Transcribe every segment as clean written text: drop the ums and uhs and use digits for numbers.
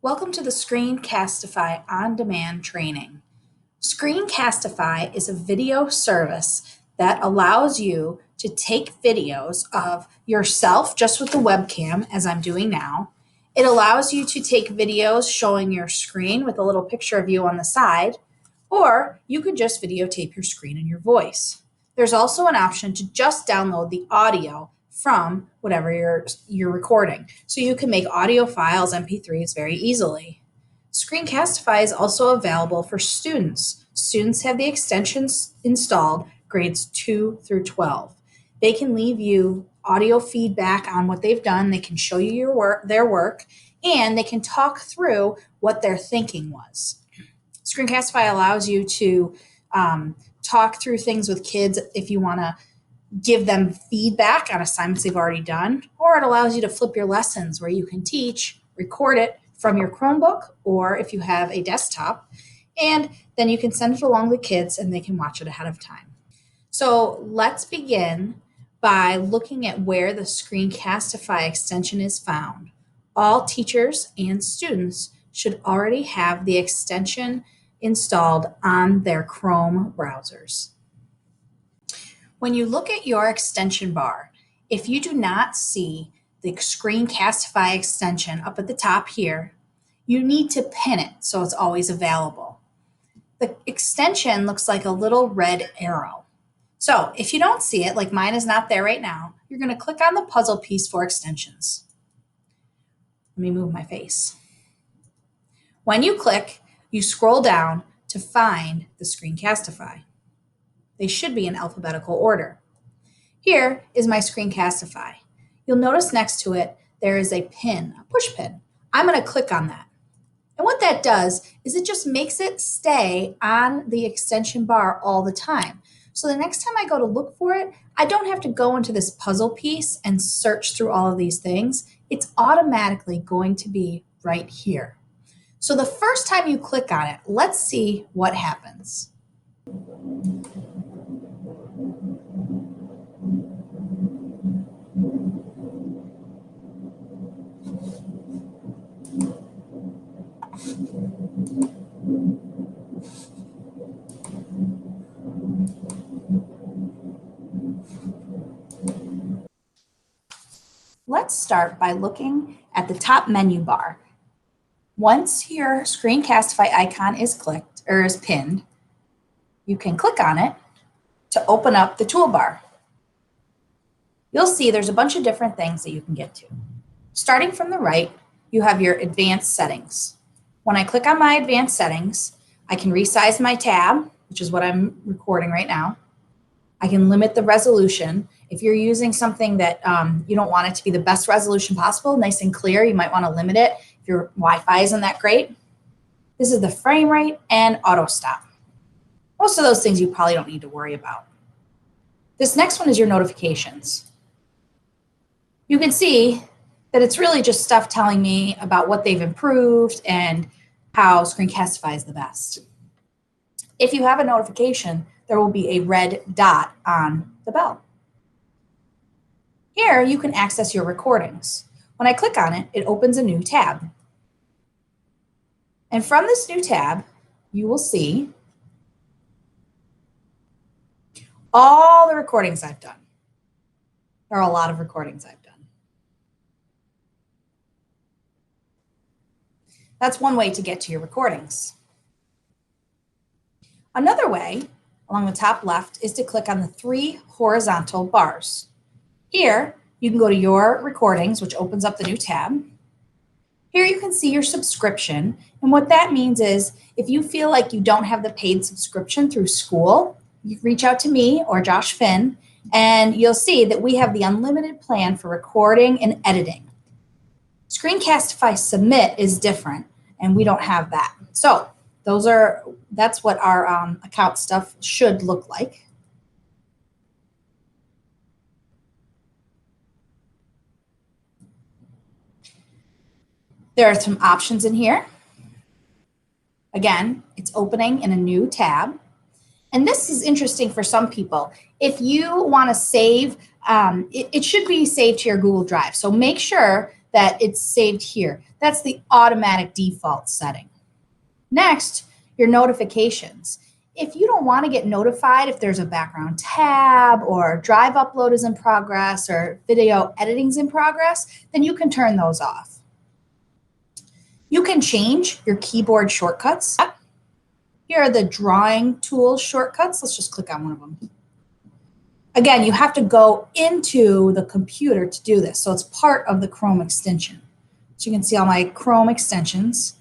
Welcome to the Screencastify on-demand training. Screencastify is a video service that allows you to take videos of yourself just with the webcam, as I'm doing now. It allows you to take videos showing your screen with a little picture of you on the side, or you could just videotape your screen and your voice. There's also an option to just download the audio from whatever you're recording. So you can make audio files, MP3s, very easily. Screencastify is also available for students. Students have the extensions installed, grades 2 through 12. They can leave you audio feedback on what they've done. They can show you their work, and they can talk through what their thinking was. Screencastify allows you to talk through things with kids if you want to give them feedback on assignments they've already done, or it allows you to flip your lessons where you can teach, record it from your Chromebook, or if you have a desktop, and then you can send it along to the kids and they can watch it ahead of time. So let's begin by looking at where the Screencastify extension is found. All teachers and students should already have the extension installed on their Chrome browsers. When you look at your extension bar, if you do not see the Screencastify extension up at the top here, you need to pin it so it's always available. The extension looks like a little red arrow. So if you don't see it, like mine is not there right now, you're going to click on the puzzle piece for extensions. Let me move my face. When you click, you scroll down to find the Screencastify. They should be in alphabetical order. Here is my Screencastify. You'll notice next to it, there is a pin, a push pin. I'm going to click on that. And what that does is it just makes it stay on the extension bar all the time. So the next time I go to look for it, I don't have to go into this puzzle piece and search through all of these things. It's automatically going to be right here. So the first time you click on it, let's see what happens. Let's start by looking at the top menu bar. Once your Screencastify icon is clicked or is pinned, you can click on it to open up the toolbar. You'll see there's a bunch of different things that you can get to. Starting from the right, you have your advanced settings. When I click on my advanced settings, I can resize my tab, which is what I'm recording right now. I can limit the resolution. If you're using something that you don't want it to be the best resolution possible, nice and clear, you might want to limit it if your Wi-Fi isn't that great. This is the frame rate and auto stop. Most of those things you probably don't need to worry about. This next one is your notifications. You can see that it's really just stuff telling me about what they've improved and how Screencastify is the best. If you have a notification, there will be a red dot on the bell. Here you can access your recordings. When I click on it, it opens a new tab. And from this new tab, you will see all the recordings I've done. There are a lot of recordings I've done. That's one way to get to your recordings. Another way, along the top left, is to click on the 3 horizontal bars. Here, you can go to your recordings, which opens up the new tab. Here you can see your subscription. And what that means is if you feel like you don't have the paid subscription through school, you can reach out to me or Josh Finn, and you'll see that we have the unlimited plan for recording and editing. Screencastify Submit is different, and we don't have that. So that's what our account stuff should look like. There are some options in here. Again, it's opening in a new tab. And this is interesting for some people. If you want to save, it should be saved to your Google Drive. So make sure that it's saved here. That's the automatic default setting. Next, your notifications. If you don't want to get notified if there's a background tab or drive upload is in progress or video editing is in progress, then you can turn those off. You can change your keyboard shortcuts. Here are the drawing tools shortcuts. Let's just click on one of them. Again, you have to go into the computer to do this. So it's part of the Chrome extension. So you can see all my Chrome extensions.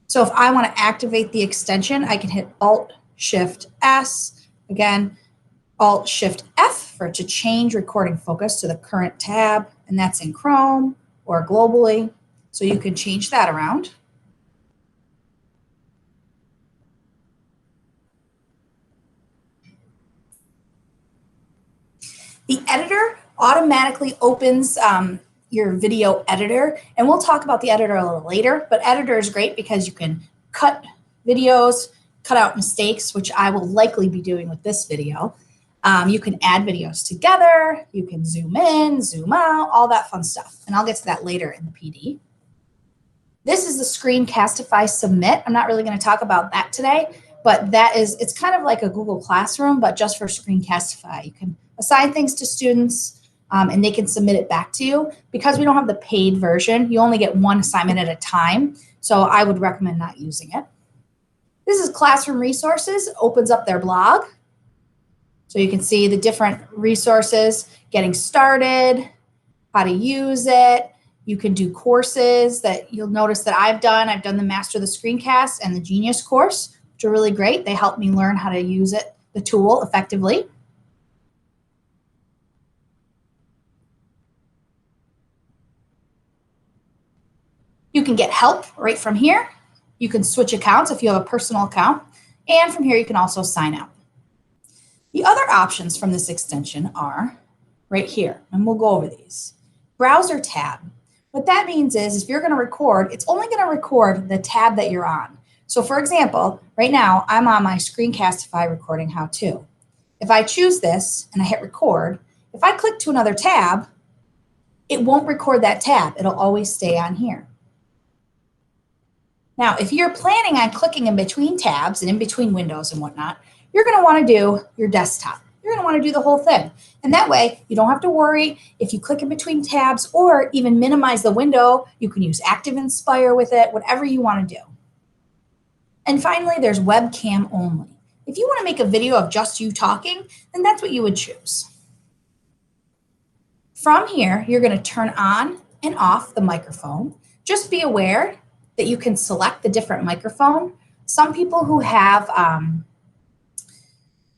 So if I want to activate the extension, I can hit Alt-Shift-S. Again, Alt-Shift-F for it to change recording focus to the current tab, and that's in Chrome or globally. So you can change that around. The editor automatically opens your video editor, and we'll talk about the editor a little later, but editor is great because you can cut videos, cut out mistakes, which I will likely be doing with this video. You can add videos together, you can zoom in, zoom out, all that fun stuff, and I'll get to that later in the PD. This is the Screencastify Submit. I'm not really going to talk about that today, but it's kind of like a Google Classroom, but just for Screencastify. You can assign things to students, and they can submit it back to you. Because we don't have the paid version, you only get one assignment at a time, so I would recommend not using it. This is Classroom Resources, opens up their blog. So you can see the different resources, getting started, how to use it. You can do courses that you'll notice that I've done. I've done the Master the Screencast and the Genius course, which are really great. They help me learn how to use it, the tool, effectively. You can get help right from here. You can switch accounts if you have a personal account. And from here, you can also sign out. The other options from this extension are right here, and we'll go over these. Browser tab. What that means is if you're going to record, it's only going to record the tab that you're on. So for example, right now, I'm on my Screencastify recording how-to. If I choose this and I hit record, if I click to another tab, it won't record that tab. It'll always stay on here. Now, if you're planning on clicking in between tabs and in between windows and whatnot, you're going to want to do your desktop. You're going to want to do the whole thing. And that way, you don't have to worry if you click in between tabs or even minimize the window. You can use Active Inspire with it, whatever you want to do. And finally, there's webcam only. If you want to make a video of just you talking, then that's what you would choose. From here, you're going to turn on and off the microphone. Just be aware that you can select the different microphone. Some people who have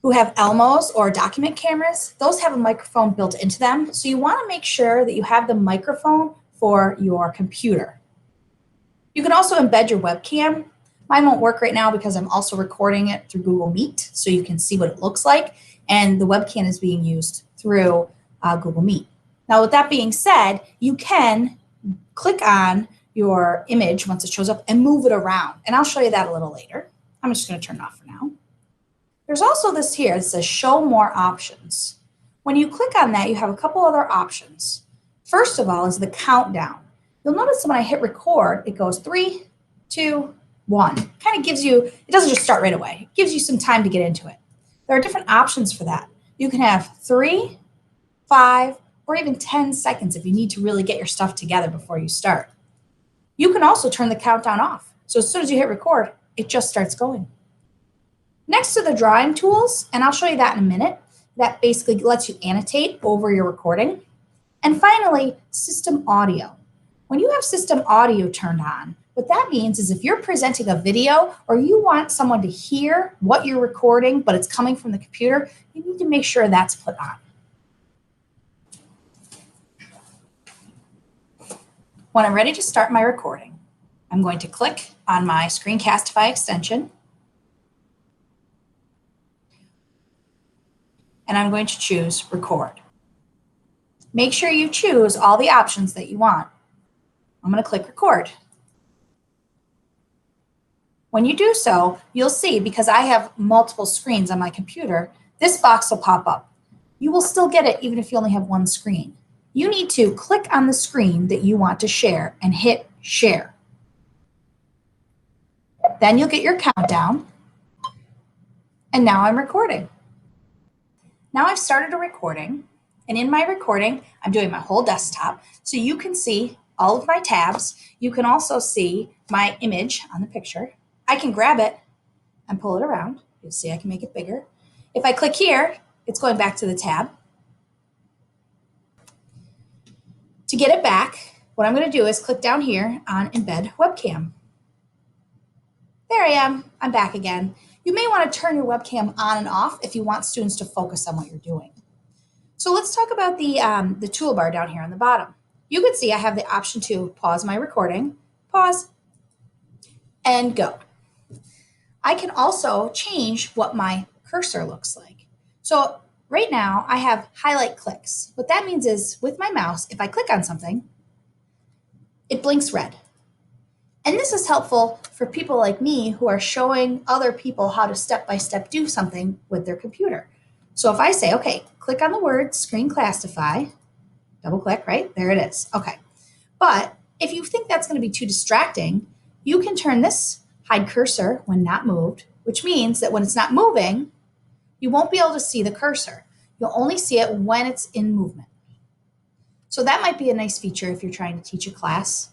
Elmos or document cameras, those have a microphone built into them. So you want to make sure that you have the microphone for your computer. You can also embed your webcam. Mine won't work right now because I'm also recording it through Google Meet, so you can see what it looks like. And the webcam is being used through Google Meet. Now, with that being said, you can click on your image once it shows up and move it around. And I'll show you that a little later. I'm just going to turn it off for now. There's also this here that says show more options. When you click on that, you have a couple other options. First of all is the countdown. You'll notice that when I hit record, it goes 3, 2, 1. Kind of gives you, it doesn't just start right away. It gives you some time to get into it. There are different options for that. You can have 3, 5, or even 10 seconds if you need to really get your stuff together before you start. You can also turn the countdown off. So as soon as you hit record, it just starts going. Next to the drawing tools, and I'll show you that in a minute, that basically lets you annotate over your recording. And finally, system audio. When you have system audio turned on, what that means is if you're presenting a video or you want someone to hear what you're recording, but it's coming from the computer, you need to make sure that's put on. When I'm ready to start my recording, I'm going to click on my Screencastify extension, and I'm going to choose record. Make sure you choose all the options that you want. I'm going to click record. When you do so, you'll see, because I have multiple screens on my computer, this box will pop up. You will still get it even if you only have one screen. you need to click on the screen that you want to share and hit share. Then you'll get your countdown. And now I'm recording. Now I've started a recording, and in my recording, I'm doing my whole desktop. So you can see all of my tabs. You can also see my image on the picture. I can grab it and pull it around. You'll see I can make it bigger. If I click here, it's going back to the tab. To get it back, what I'm going to do is click down here on Embed Webcam. There I am. I'm back again. You may want to turn your webcam on and off if you want students to focus on what you're doing. So let's talk about the toolbar down here on the bottom. You can see I have the option to pause my recording, pause, and go. I can also change what my cursor looks like. So right now I have highlight clicks. What that means is with my mouse, if I click on something, it blinks red. And this is helpful for people like me who are showing other people how to step-by-step do something with their computer. So if I say, okay, click on the word Screencastify, double click, right? There it is. Okay. But if you think that's going to be too distracting, you can turn this hide cursor when not moved, which means that when it's not moving, you won't be able to see the cursor. You'll only see it when it's in movement. So that might be a nice feature if you're trying to teach a class.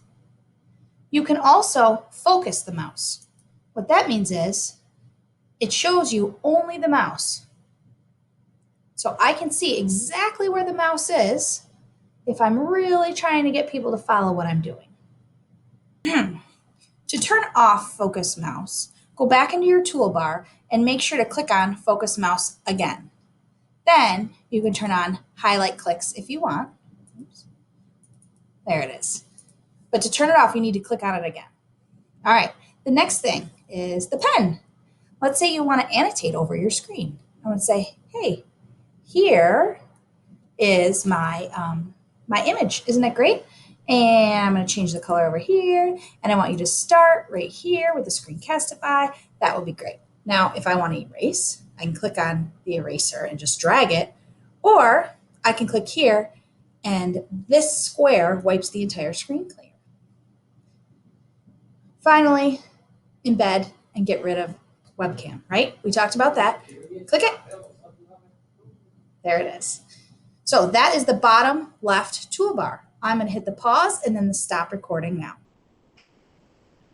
You can also focus the mouse. What that means is it shows you only the mouse. So I can see exactly where the mouse is if I'm really trying to get people to follow what I'm doing. To turn off focus mouse, go back into your toolbar and make sure to click on focus mouse again. Then you can turn on highlight clicks if you want. Oops. There it is. But to turn it off, you need to click on it again. All right, the next thing is the pen. Let's say you want to annotate over your screen. I want to say, hey, here is my, my image. Isn't that great? And I'm going to change the color over here. And I want you to start right here with the Screencastify. That would be great. Now, if I want to erase, I can click on the eraser and just drag it. Or I can click here, and this square wipes the entire screen clear. Finally, embed and get rid of webcam, right? We talked about that. Click it. There it is. So that is the bottom left toolbar. I'm going to hit the pause and then the stop recording now.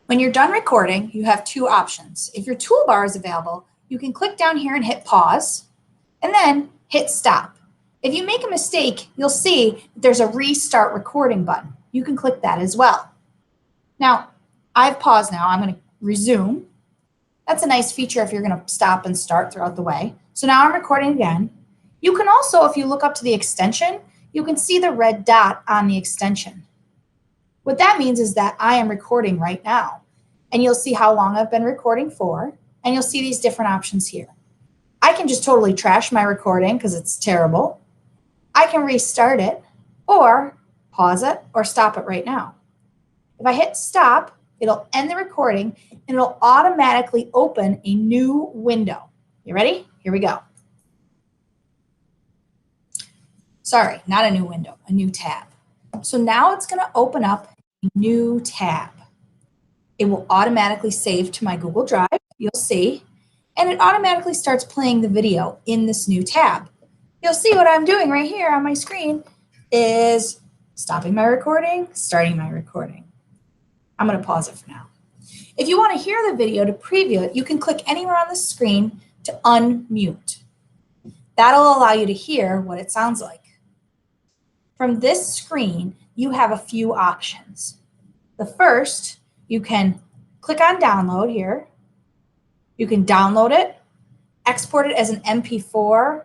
When you're done recording, you have two options. If your toolbar is available, you can click down here and hit pause and then hit stop. If you make a mistake, you'll see there's a restart recording button. You can click that as well. Now, I've paused now. I'm going to resume. That's a nice feature if you're going to stop and start throughout the way. So now I'm recording again. You can also, if you look up to the extension, you can see the red dot on the extension. What that means is that I am recording right now. And you'll see how long I've been recording for. And you'll see these different options here. I can just totally trash my recording because it's terrible. I can restart it or pause it or stop it right now. If I hit stop, it'll end the recording and it'll automatically open a new window. You ready? Here we go. Sorry, not a new window, a new tab. So now it's going to open up a new tab. It will automatically save to my Google Drive, you'll see, and it automatically starts playing the video in this new tab. You'll see what I'm doing right here on my screen is stopping my recording, starting my recording. I'm going to pause it for now. If you want to hear the video to preview it, you can click anywhere on the screen to unmute. That'll allow you to hear what it sounds like. From this screen, you have a few options. The first, you can click on download here. You can download it, export it as an MP4,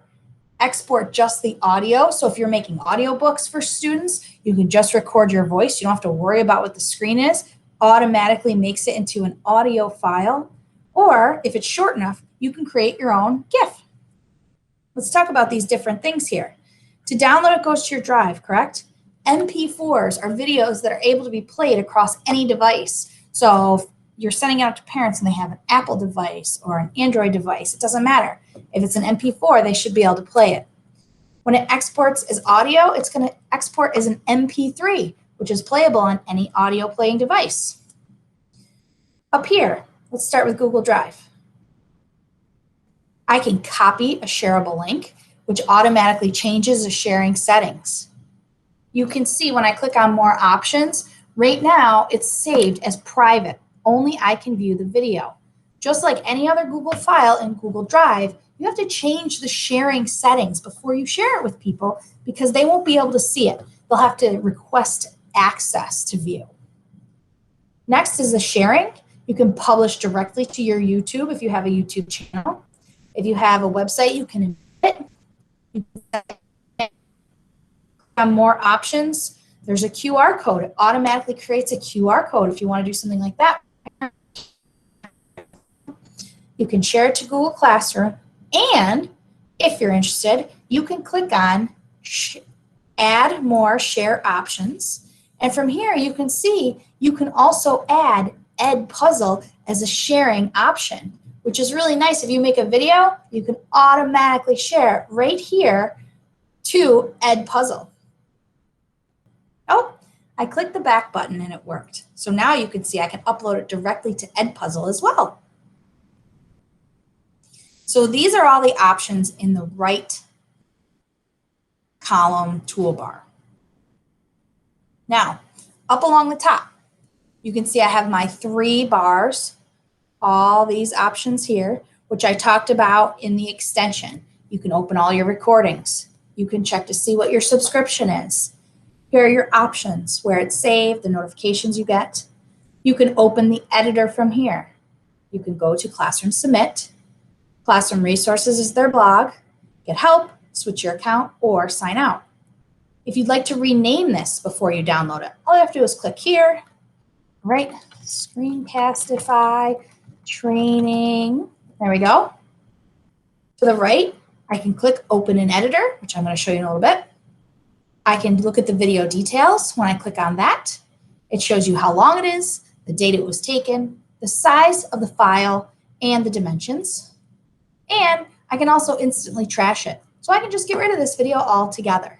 export just the audio. So if you're making audiobooks for students, you can just record your voice. You don't have to worry about what the screen is. Automatically makes it into an audio file. Or if it's short enough, you can create your own GIF. Let's talk about these different things here. To download, it goes to your drive, correct? MP4s are videos that are able to be played across any device. So if you're sending it out to parents and they have an Apple device or an Android device, it doesn't matter. If it's an MP4, they should be able to play it. When it exports as audio, it's going to export as an MP3, which is playable on any audio playing device. Up here, let's start with Google Drive. I can copy a shareable link, which automatically changes the sharing settings. You can see when I click on more options, right now it's saved as private. Only I can view the video. Just like any other Google file in Google Drive, you have to change the sharing settings before you share it with people because they won't be able to see it. They'll have to request access to view. Next is the sharing. You can publish directly to your YouTube if you have a YouTube channel. If you have a website, you can embed it. You can have more options. There's a QR code. It automatically creates a QR code if you want to do something like that. You can share it to Google Classroom, and if you're interested, you can click on Add More Share Options, and from here you can see you can also add Ed Puzzle as a sharing option, which is really nice. If you make a video, you can automatically share it right here to Ed Puzzle. Oh, I clicked the back button and it worked. So now you can see I can upload it directly to Ed Puzzle as well. So these are all the options in the right column toolbar. Now, up along the top, you can see I have my 3 bars, all these options here, which I talked about in the extension. You can open all your recordings. You can check to see what your subscription is. Here are your options, where it's saved, the notifications you get. You can open the editor from here. You can go to Classroom Submit. Classroom Resources is their blog. Get help, switch your account, or sign out. If you'd like to rename this before you download it, all you have to do is click here, right? Screencastify Training. There we go. To the right, I can click Open in Editor, which I'm going to show you in a little bit. I can look at the video details. When I click on that, it shows you how long it is, the date it was taken, the size of the file, and the dimensions. And I can also instantly trash it. So I can just get rid of this video altogether.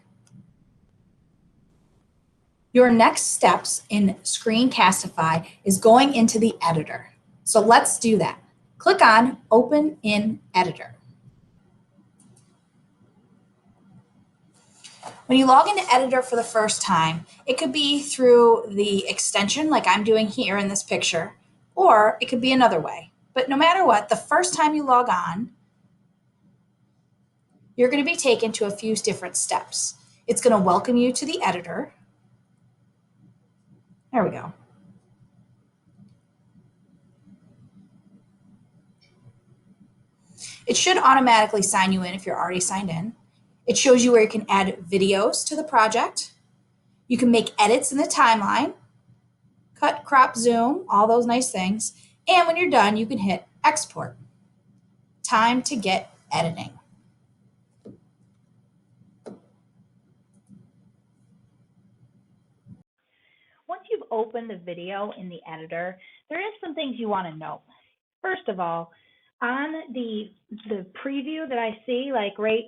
Your next steps in Screencastify is going into the editor. So let's do that. Click on Open in Editor. When you log into Editor for the first time, it could be through the extension like I'm doing here in this picture, or it could be another way. But no matter what, the first time you log on, you're going to be taken to a few different steps. It's going to welcome you to the editor. There we go. It should automatically sign you in if you're already signed in. It shows you where you can add videos to the project. You can make edits in the timeline, cut, crop, zoom, all those nice things. And when you're done, you can hit export. Time to get editing. Once you've opened the video in the editor, there is some things you want to note. First of all, on the preview that I see, like right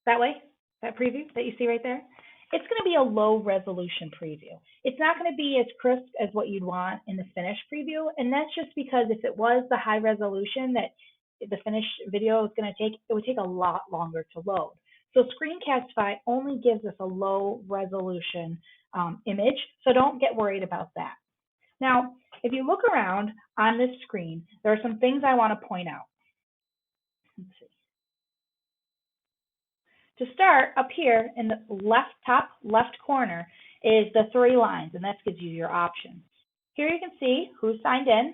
that way, that preview that you see right there, it's going to be a low resolution preview. It's not going to be as crisp as what you'd want in the finished preview, and that's just because if it was the high resolution that the finished video is going to take, it would take a lot longer to load. So Screencastify only gives us a low resolution image, so don't get worried about that. Now, if you look around on this screen, there are some things I want to point out. Let's see. To start, up here in the top left corner is the 3 lines, and that gives you your options. Here you can see who's signed in,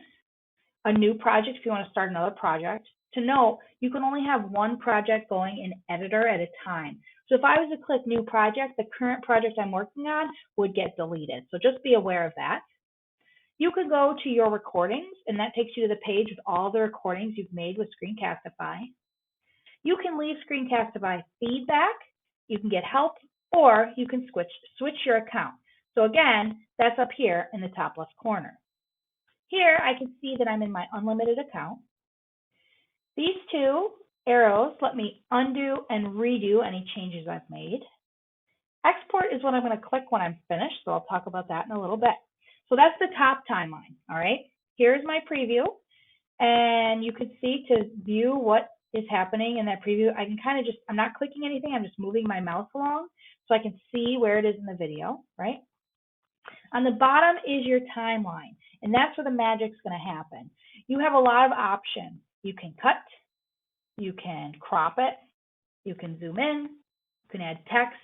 a new project if you want to start another project. To note, you can only have one project going in Editor at a time. So if I was to click New Project, the current project I'm working on would get deleted. So just be aware of that. You could go to your recordings, and that takes you to the page with all the recordings you've made with Screencastify. You can leave Screencastify feedback, you can get help, or you can switch your account. So again, that's up here in the top left corner. Here I can see that I'm in my unlimited account. These 2 arrows let me undo and redo any changes I've made. Export is what I'm going to click when I'm finished, so I'll talk about that in a little bit. So that's the top timeline, all right? Here's my preview, and you can see to view what is happening in that preview, I can kind of just, I'm not clicking anything, I'm just moving my mouse along so I can see where it is in the video, right? On the bottom is your timeline, and that's where the magic's going to happen. You have a lot of options. You can cut, you can crop it, you can zoom in, you can add text,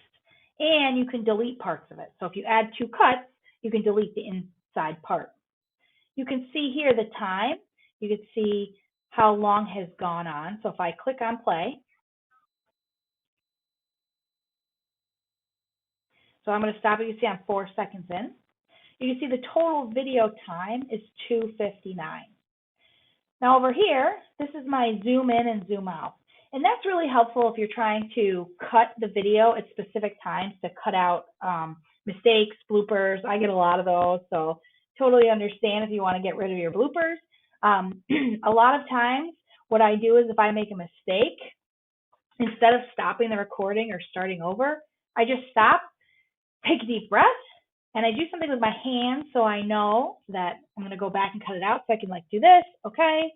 and you can delete parts of it. So if you add 2 cuts, you can delete the inside part. You can see here the time. You can see how long has gone on. So if I click on play, so I'm going to stop it. You see I'm 4 seconds in. You can see the total video time is 2:59. Now over here, this is my zoom in and zoom out. And that's really helpful if you're trying to cut the video at specific times to cut out mistakes, bloopers. I get a lot of those, so totally understand if you want to get rid of your bloopers. A lot of times, what I do is if I make a mistake, instead of stopping the recording or starting over, I just stop, take a deep breath, and I do something with my hands so I know that I'm going to go back and cut it out. So I can like do this, okay,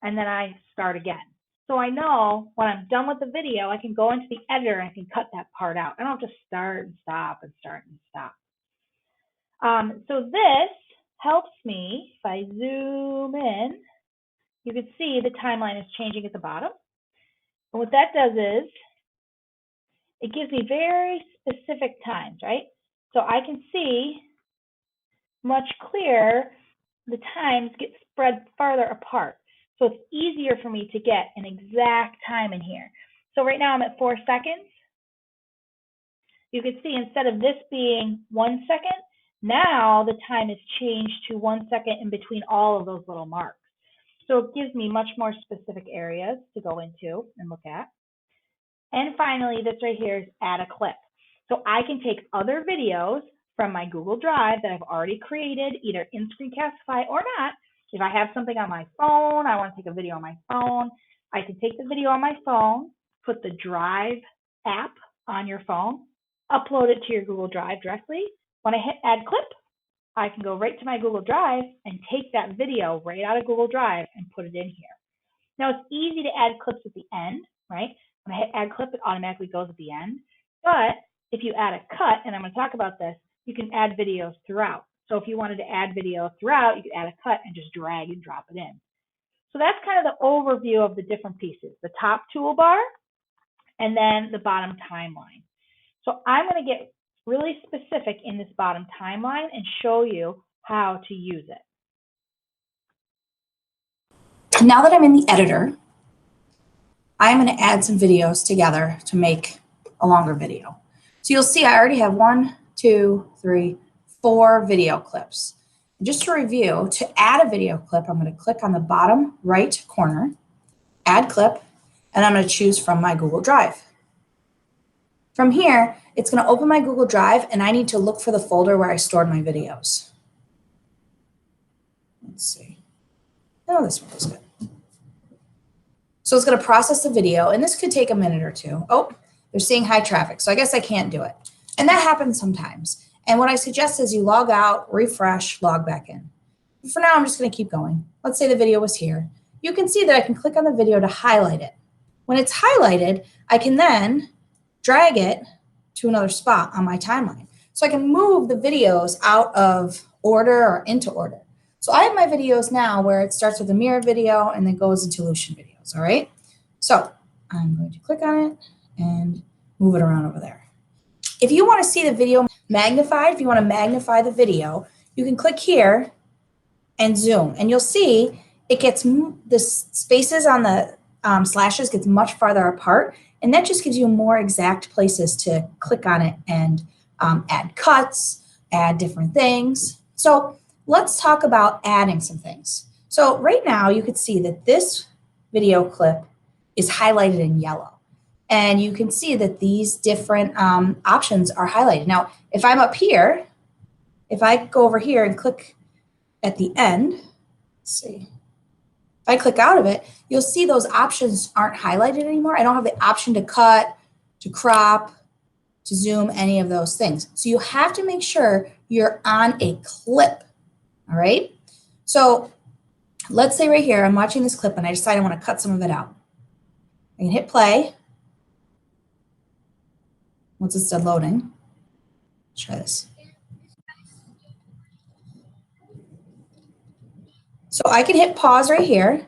and then I start again. So I know when I'm done with the video, I can go into the editor and I can cut that part out. I don't have to start and stop and start and stop. So this helps me. If I zoom in, you can see the timeline is changing at the bottom. And what that does is it gives me very specific times, right? So I can see much clearer the times get spread farther apart. So it's easier for me to get an exact time in here. So right now I'm at 4 seconds. You can see instead of this being 1 second, now the time is changed to 1 second in between all of those little marks. So it gives me much more specific areas to go into and look at. And finally, this right here is add a clip. So I can take other videos from my Google Drive that I've already created, either in Screencastify or not. If I have something on my phone, I want to take a video on my phone, I can take the video on my phone, put the Drive app on your phone, upload it to your Google Drive directly. When I hit add clip, I can go right to my Google Drive and take that video right out of Google Drive and put it in here. Now it's easy to add clips at the end, right? When I hit add clip, it automatically goes at the end. But if you add a cut, and I'm going to talk about this, you can add videos throughout. So if you wanted to add video throughout, you could add a cut and just drag and drop it in. So that's kind of the overview of the different pieces, the top toolbar and then the bottom timeline. So I'm going to get really specific in this bottom timeline and show you how to use it. Now that I'm in the editor, I'm going to add some videos together to make a longer video. So you'll see I already have 1, 2, 3, 4 video clips. And just to review, to add a video clip, I'm going to click on the bottom right corner, add clip, and I'm going to choose from my Google Drive. From here, it's going to open my Google Drive, and I need to look for the folder where I stored my videos. Let's see. Oh, this one was good. So it's going to process the video, and this could take a minute or two. Oh, they're seeing high traffic, so I guess I can't do it. And that happens sometimes. And what I suggest is you log out, refresh, log back in. For now, I'm just going to keep going. Let's say the video was here. You can see that I can click on the video to highlight it. When it's highlighted, I can then drag it to another spot on my timeline. So I can move the videos out of order or into order. So I have my videos now where it starts with a mirror video and then goes into Lucian videos, all right? So I'm going to click on it and move it around over there. If you want to see the video magnified, if you want to magnify the video, you can click here and zoom, and you'll see it gets, the spaces on the slashes gets much farther apart, and that just gives you more exact places to click on it and add cuts, add different things. So let's talk about adding some things. So right now you could see that this video clip is highlighted in yellow. And you can see that these different options are highlighted. Now, if I'm up here, if I go over here and click at the end, let's see. If I click out of it, you'll see those options aren't highlighted anymore. I don't have the option to cut, to crop, to zoom, any of those things. So you have to make sure you're on a clip, all right? So let's say right here, I'm watching this clip and I decide I want to cut some of it out. I can hit play. Once it's done loading, let's try this. So I can hit pause right here,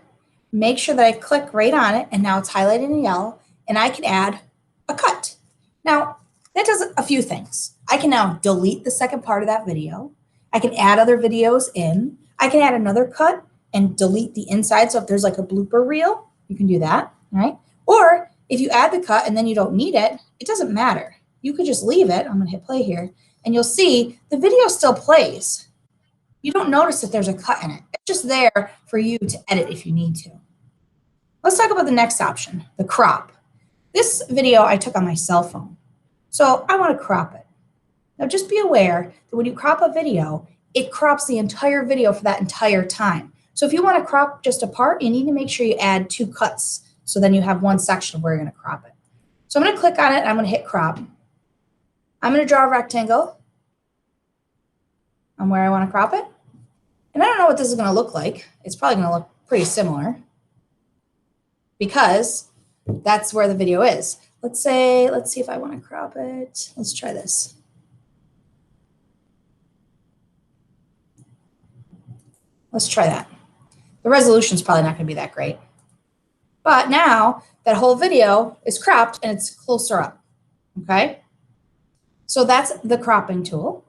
make sure that I click right on it, and now it's highlighted in yellow, and I can add a cut. Now, that does a few things. I can now delete the second part of that video. I can add other videos in. I can add another cut and delete the inside. So if there's like a blooper reel, you can do that, right? Or if you add the cut and then you don't need it, it doesn't matter. You could just leave it. I'm going to hit play here, and you'll see the video still plays. You don't notice that there's a cut in it. It's just there for you to edit if you need to. Let's talk about the next option, the crop. This video I took on my cell phone, so I want to crop it. Now just be aware that when you crop a video, it crops the entire video for that entire time. So if you want to crop just a part, you need to make sure you add 2 cuts, so then you have one section of where you're going to crop it. So I'm going to click on it, and I'm going to hit crop. I'm going to draw a rectangle on where I want to crop it. And I don't know what this is going to look like. It's probably going to look pretty similar because that's where the video is. Let's see if I want to crop it. Let's try this. Let's try that. The resolution is probably not going to be that great. But now that whole video is cropped and it's closer up, okay? So that's the cropping tool.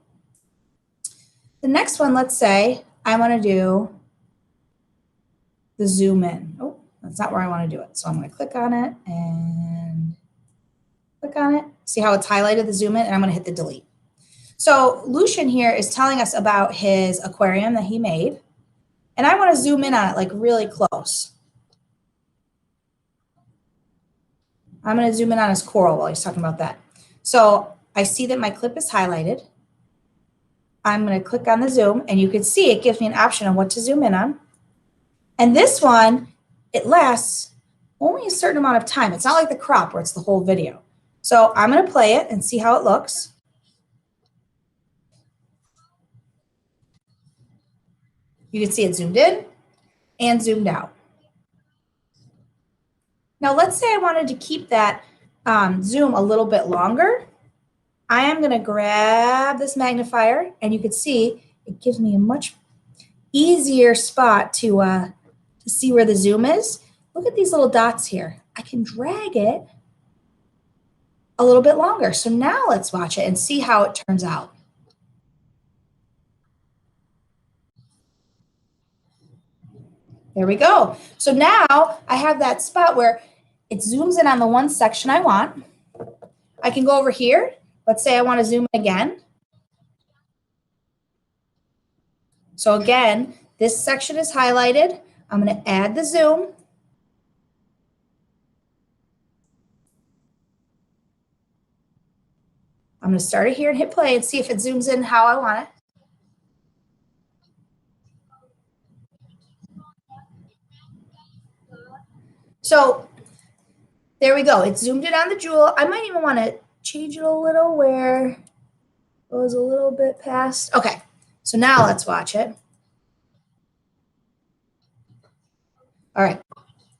The next one, let's say I want to do the zoom in. Oh, that's not where I want to do it. So I'm going to click on it and click on it. See how it's highlighted, the zoom in, and I'm going to hit the delete. So Lucian here is telling us about his aquarium that he made. And I want to zoom in on it like really close. I'm going to zoom in on his coral while he's talking about that. So I see that my clip is highlighted. I'm going to click on the zoom, and you can see it gives me an option on what to zoom in on. And this one, it lasts only a certain amount of time. It's not like the crop where it's the whole video. So I'm going to play it and see how it looks. You can see it zoomed in and zoomed out. Now let's say I wanted to keep that zoom a little bit longer. I am going to grab this magnifier, and you can see it gives me a much easier spot to see where the zoom is. Look at these little dots here. I can drag it a little bit longer. So now let's watch it and see how it turns out. There we go. So now I have that spot where it zooms in on the one section I want. I can go over here. Let's say I want to zoom in again. So again, this section is highlighted. I'm going to add the zoom. I'm going to start it here and hit play and see if it zooms in how I want it. So there we go. It zoomed in on the jewel. I might even want to change it a little where it goes a little bit past. Okay, so now let's watch it. All right,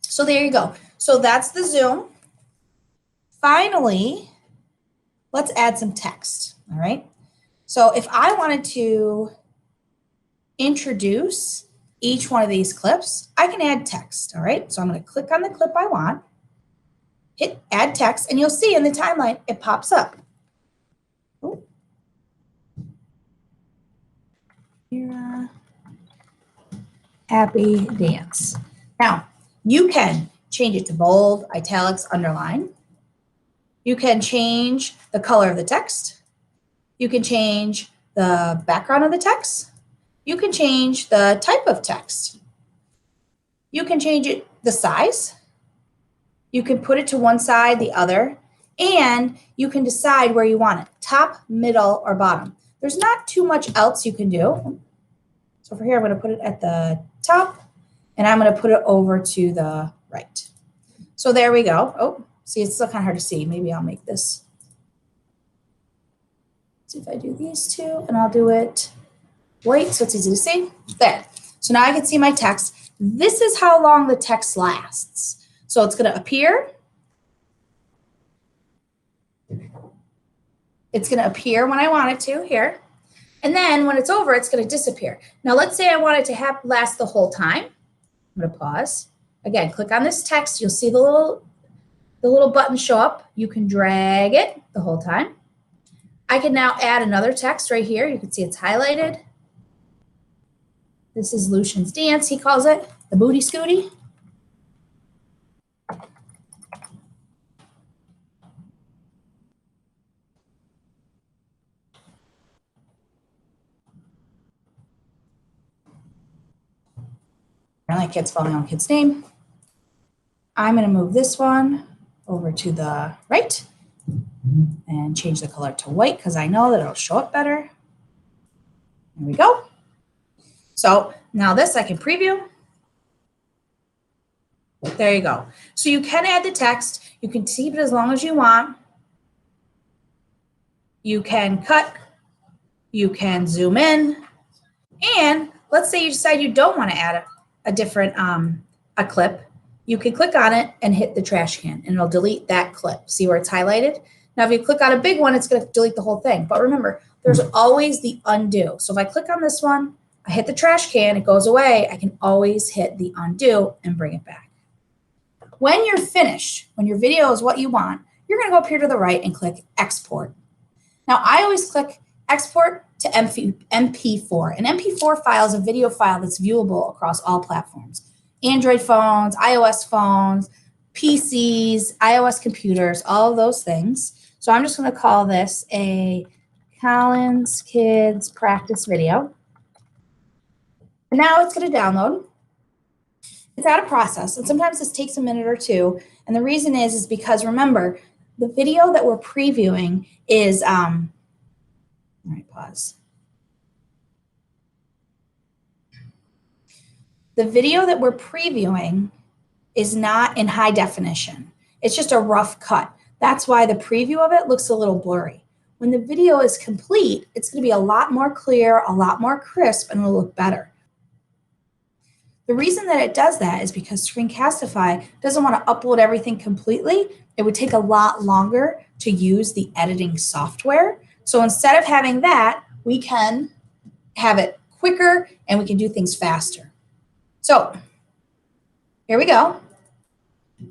so there you go. So that's the zoom. Finally, let's add some text, all right? So if I wanted to introduce each one of these clips, I can add text, all right? So I'm going to click on the clip I want, hit add text, and you'll see in the timeline it pops up. Oh. Here, happy dance. Now, you can change it to bold, italics, underline. You can change the color of the text. You can change the background of the text. You can change the type of text. You can change it, the size. You can put it to one side, the other, and you can decide where you want it, top, middle, or bottom. There's not too much else you can do. So for here, I'm going to put it at the top, and I'm going to put it over to the right. So there we go. Oh, see, it's still kind of hard to see. Maybe I'll make this. See if I do these two, and I'll do it white so it's easy to see. There. So now I can see my text. This is how long the text lasts. So it's going to appear. It's going to appear when I want it to here. And then when it's over, it's going to disappear. Now, let's say I want it to last the whole time. I'm going to pause. Again, click on this text. You'll see the little button show up. You can drag it the whole time. I can now add another text right here. You can see it's highlighted. This is Lucian's dance, he calls it, the booty scooty. Apparently a kid's spelling on kid's name. I'm going to move this one over to the right and change the color to white because I know that it'll show up better. There we go. So now this I can preview. There you go. So you can add the text. You can keep it as long as you want. You can cut. You can zoom in. And let's say you decide you don't want to add a different a clip. You can click on it and hit the trash can, and it'll delete that clip. See where it's highlighted? Now, if you click on a big one, it's going to delete the whole thing. But remember, there's always the undo. So if I click on this one, I hit the trash can, it goes away. I can always hit the undo and bring it back. When you're finished, when your video is what you want, you're going to go up here to the right and click Export. Now, I always click Export to MP4. An MP4 file is a video file that's viewable across all platforms. Android phones, iOS phones, PCs, iOS computers, all of those things. So I'm just going to call this a Collins Kids Practice Video. And now it's going to download. It's out of process, and sometimes this takes a minute or two. And the reason is because remember, the video that we're previewing is, all right, pause. The video that we're previewing is not in high definition. It's just a rough cut. That's why the preview of it looks a little blurry. When the video is complete, it's going to be a lot more clear, a lot more crisp, and will look better. The reason that it does that is because Screencastify doesn't want to upload everything completely. It would take a lot longer to use the editing software. So instead of having that, we can have it quicker and we can do things faster. So here we go.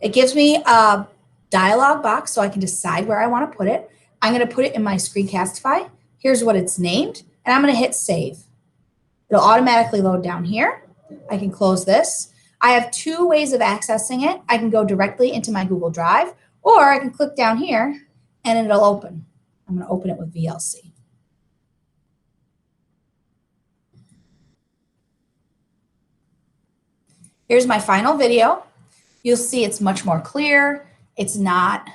It gives me a dialog box so I can decide where I want to put it. I'm going to put it in my Screencastify. Here's what it's named, and I'm going to hit save. It'll automatically load down here. I can close this. I have two ways of accessing it. I can go directly into my Google Drive, or I can click down here and it'll open. I'm going to open it with VLC. Here's my final video. You'll see it's much more clear. It's not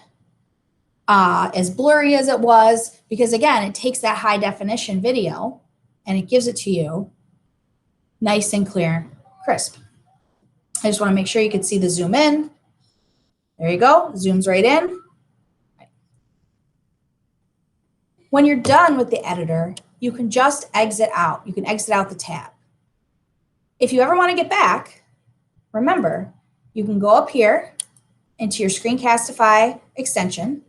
as blurry as it was because, again, it takes that high definition video and it gives it to you nice and clear, crisp. I just want to make sure you can see the zoom in. There you go. Zooms right in. When you're done with the editor, you can just exit out. You can exit out the tab. If you ever want to get back, remember, you can go up here into your Screencastify extension.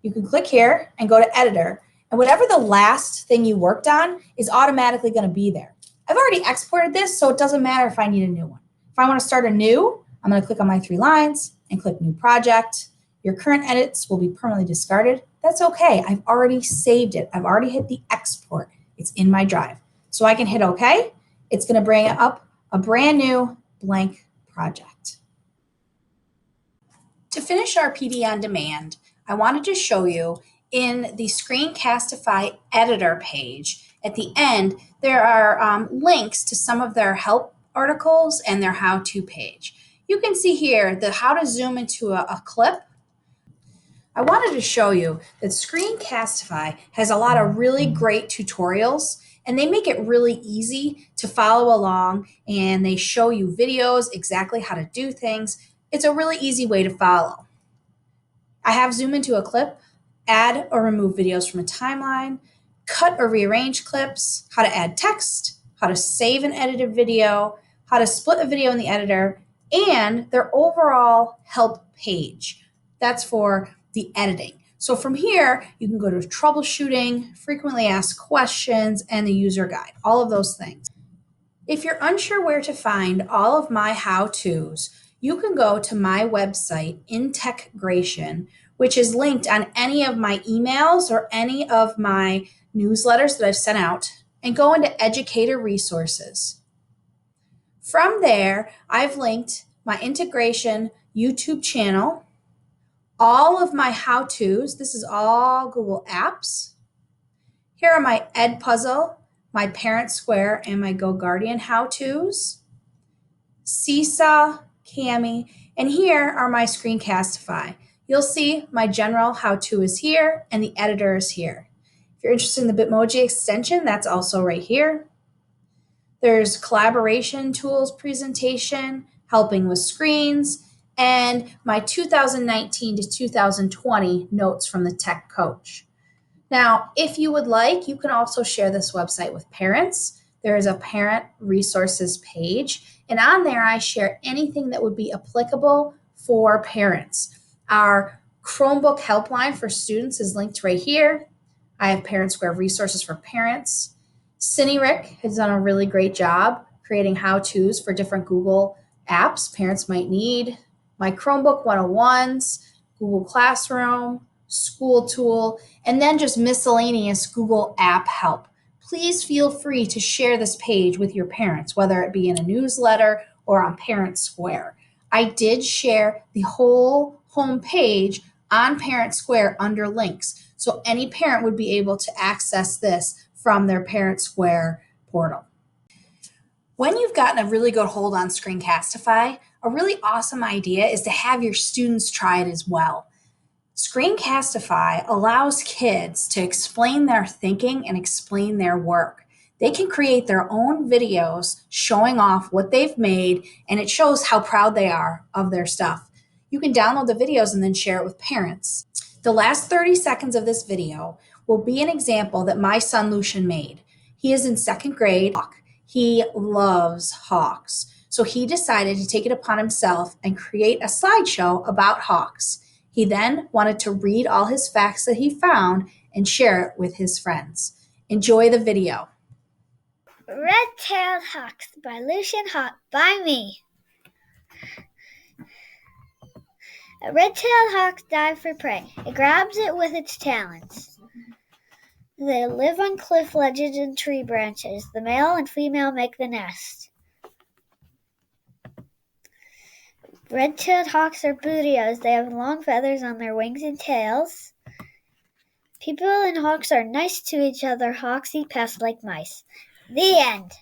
You can click here and go to Editor. And whatever the last thing you worked on is automatically going to be there. I've already exported this, so it doesn't matter if I need a new one. If I want to start a new, I'm going to click on my 3 lines and click New Project. Your current edits will be permanently discarded. That's okay. I've already saved it. I've already hit the export. It's in my drive. So I can hit OK. It's going to bring up a brand new blank project. To finish our PD on demand, I wanted to show you in the Screencastify Editor page, at the end, there are links to some of their help articles and their how-to page. You can see here the how to zoom into a clip. I wanted to show you that Screencastify has a lot of really great tutorials and they make it really easy to follow along, and they show you videos exactly how to do things. It's a really easy way to follow. I have zoom into a clip, add or remove videos from a timeline, cut or rearrange clips, how to add text, how to save an edited video, how to split a video in the editor, and their overall help page. That's for the editing. So from here, you can go to troubleshooting, frequently asked questions, and the user guide, all of those things. If you're unsure where to find all of my how-tos, you can go to my website, Integration, which is linked on any of my emails or any of my newsletters that I've sent out, and go into Educator Resources. From there, I've linked my Integration YouTube channel, all of my how-tos. This is all Google Apps. Here are my Edpuzzle, my Parent Square, and my GoGuardian how-tos, Seesaw, Cami, and here are my Screencastify. You'll see my general how-to is here and the editor is here. If you're interested in the Bitmoji extension, that's also right here. There's collaboration tools presentation, helping with screens, and my 2019 to 2020 notes from the Tech Coach. Now, if you would like, you can also share this website with parents. There is a parent resources page, and on there I share anything that would be applicable for parents. Our Chromebook helpline for students is linked right here. I have Parent Square resources for parents. CineRick has done a really great job creating how-tos for different Google apps parents might need. My Chromebook 101s, Google Classroom, School Tool, and then just miscellaneous Google app help. Please feel free to share this page with your parents, whether it be in a newsletter or on Parent Square. I did share the whole home page on Parent Square under links, so any parent would be able to access this from their Parent Square portal. When you've gotten a really good hold on Screencastify, a really awesome idea is to have your students try it as well. Screencastify allows kids to explain their thinking and explain their work. They can create their own videos showing off what they've made, and it shows how proud they are of their stuff. You can download the videos and then share it with parents. The last 30 seconds of this video will be an example that my son Lucian made. He is in 2nd grade. He loves hawks. So he decided to take it upon himself and create a slideshow about hawks. He then wanted to read all his facts that he found and share it with his friends. Enjoy the video. Red-tailed hawks by Lucian Hawk by me. A red-tailed hawk dives for prey. It grabs it with its talons. They live on cliff ledges and tree branches. The male and female make the nest. Red-tailed hawks are bootios. They have long feathers on their wings and tails. People and hawks are nice to each other. Hawks eat pests like mice. The end.